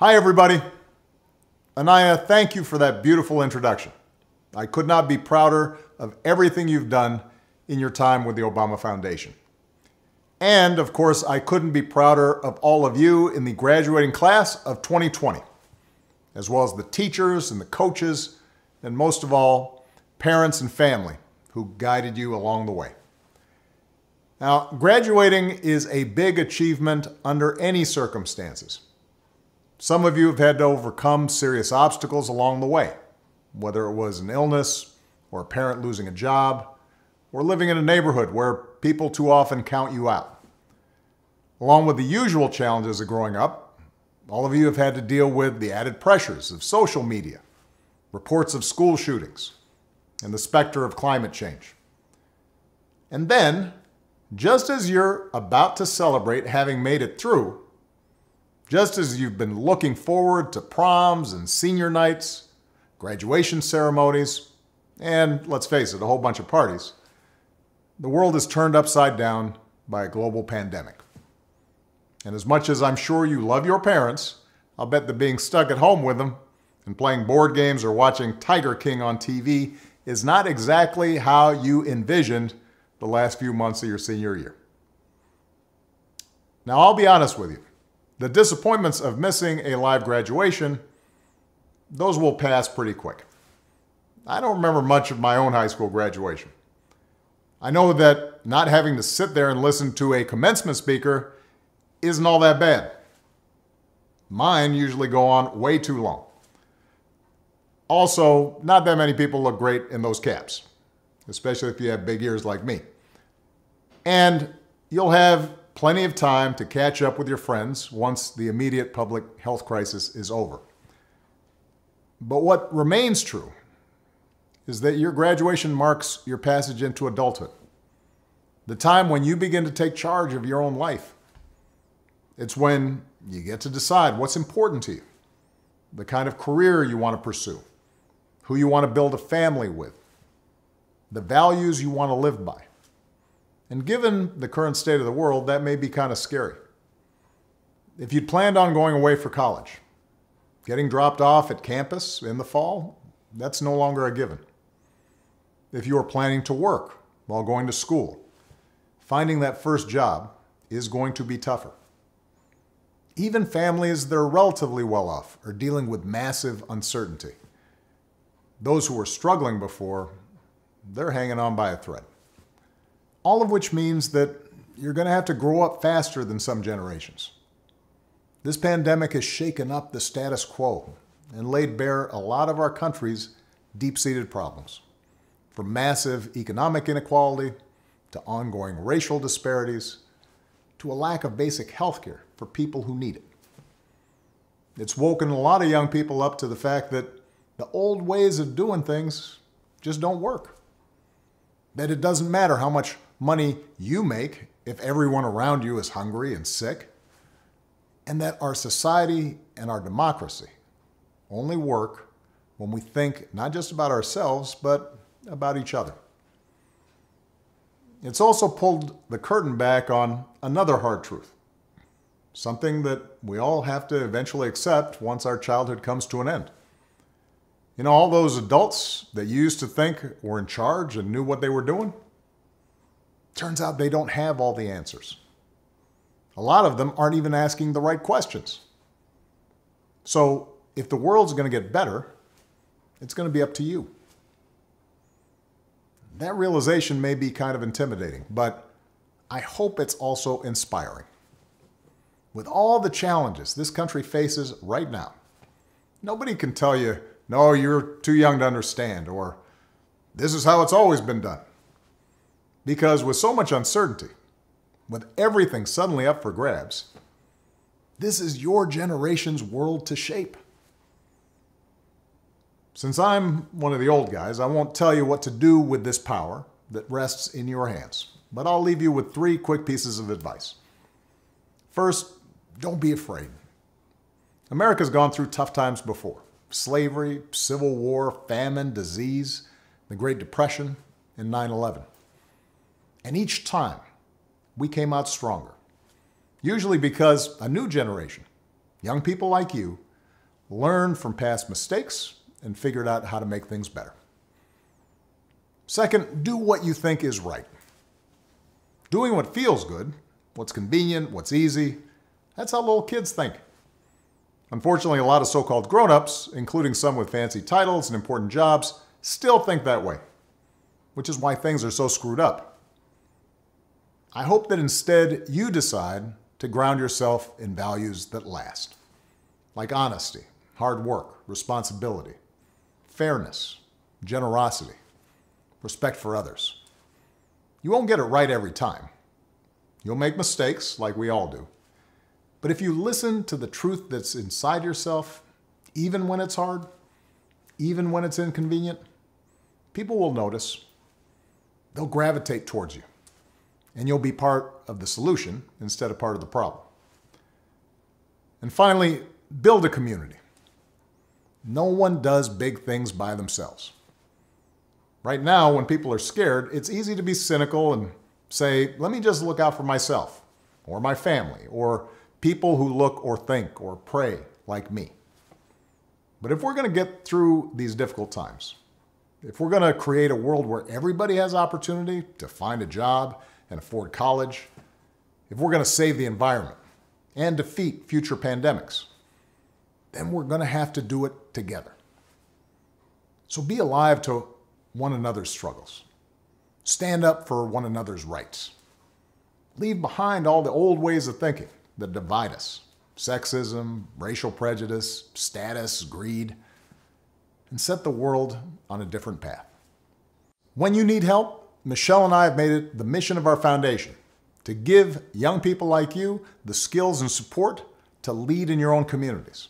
Hi, everybody. Anaya, thank you for that beautiful introduction. I could not be prouder of everything you've done in your time with the Obama Foundation. And, of course, I couldn't be prouder of all of you in the graduating class of 2020, as well as the teachers and the coaches, and most of all, parents and family who guided you along the way. Now, graduating is a big achievement under any circumstances. Some of you have had to overcome serious obstacles along the way, whether it was an illness or a parent losing a job or living in a neighborhood where people too often count you out. Along with the usual challenges of growing up, all of you have had to deal with the added pressures of social media, reports of school shootings, and the specter of climate change. And then, just as you're about to celebrate having made it through, just as you've been looking forward to proms and senior nights, graduation ceremonies, and let's face it, a whole bunch of parties, the world is turned upside down by a global pandemic. And as much as I'm sure you love your parents, I'll bet that being stuck at home with them and playing board games or watching Tiger King on TV is not exactly how you envisioned the last few months of your senior year. Now, I'll be honest with you. The disappointments of missing a live graduation, those will pass pretty quick. I don't remember much of my own high school graduation. I know that not having to sit there and listen to a commencement speaker isn't all that bad. Mine usually go on way too long. Also, not that many people look great in those caps, especially if you have big ears like me. And you'll have plenty of time to catch up with your friends once the immediate public health crisis is over. But what remains true is that your graduation marks your passage into adulthood, the time when you begin to take charge of your own life. It's when you get to decide what's important to you, the kind of career you want to pursue, who you want to build a family with, the values you want to live by. And given the current state of the world, that may be kind of scary. If you'd planned on going away for college, getting dropped off at campus in the fall, that's no longer a given. If you are planning to work while going to school, finding that first job is going to be tougher. Even families that are relatively well off are dealing with massive uncertainty. Those who were struggling before, they're hanging on by a thread. All of which means that you're going to have to grow up faster than some generations. This pandemic has shaken up the status quo and laid bare a lot of our country's deep-seated problems, from massive economic inequality to ongoing racial disparities to a lack of basic health care for people who need it. It's woken a lot of young people up to the fact that the old ways of doing things just don't work. That it doesn't matter how much money you make if everyone around you is hungry and sick, and that our society and our democracy only work when we think not just about ourselves, but about each other. It's also pulled the curtain back on another hard truth, something that we all have to eventually accept once our childhood comes to an end. You know, all those adults that you used to think were in charge and knew what they were doing, turns out they don't have all the answers. A lot of them aren't even asking the right questions. So if the world's going to get better, it's going to be up to you. That realization may be kind of intimidating, but I hope it's also inspiring. With all the challenges this country faces right now, nobody can tell you, no, you're too young to understand, or this is how it's always been done. Because with so much uncertainty, with everything suddenly up for grabs, this is your generation's world to shape. Since I'm one of the old guys, I won't tell you what to do with this power that rests in your hands, but I'll leave you with 3 quick pieces of advice. First, don't be afraid. America's gone through tough times before. Slavery, civil war, famine, disease, the Great Depression, and 9/11. And each time, we came out stronger. Usually because a new generation, young people like you, learn from past mistakes, and figured out how to make things better. Second, do what you think is right. Doing what feels good, what's convenient, what's easy, that's how little kids think. Unfortunately, a lot of so-called grown-ups, including some with fancy titles and important jobs, still think that way, which is why things are so screwed up. I hope that instead you decide to ground yourself in values that last, like honesty, hard work, responsibility, fairness, generosity, respect for others. You won't get it right every time. You'll make mistakes, like we all do. But if you listen to the truth that's inside yourself, even when it's hard, even when it's inconvenient, people will notice. They'll gravitate towards you. And you'll be part of the solution instead of part of the problem. And finally, build a community. No one does big things by themselves. Right now, when people are scared, it's easy to be cynical and say, let me just look out for myself, or my family, or people who look or think or pray like me. But if we're going to get through these difficult times, if we're going to create a world where everybody has opportunity to find a job and afford college, if we're going to save the environment and defeat future pandemics, then we're going to have to do it together. So be alive to one another's struggles. Stand up for one another's rights. Leave behind all the old ways of thinking that divide us: sexism, racial prejudice, status, greed, and set the world on a different path. When you need help, Michelle and I have made it the mission of our foundation to give young people like you the skills and support to lead in your own communities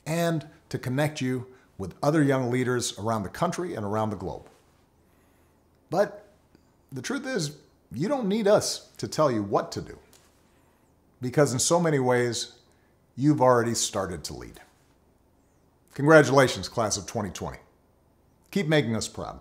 and to connect you with other young leaders around the country and around the globe. But the truth is, you don't need us to tell you what to do, because in so many ways, you've already started to lead. Congratulations, class of 2020. Keep making us proud.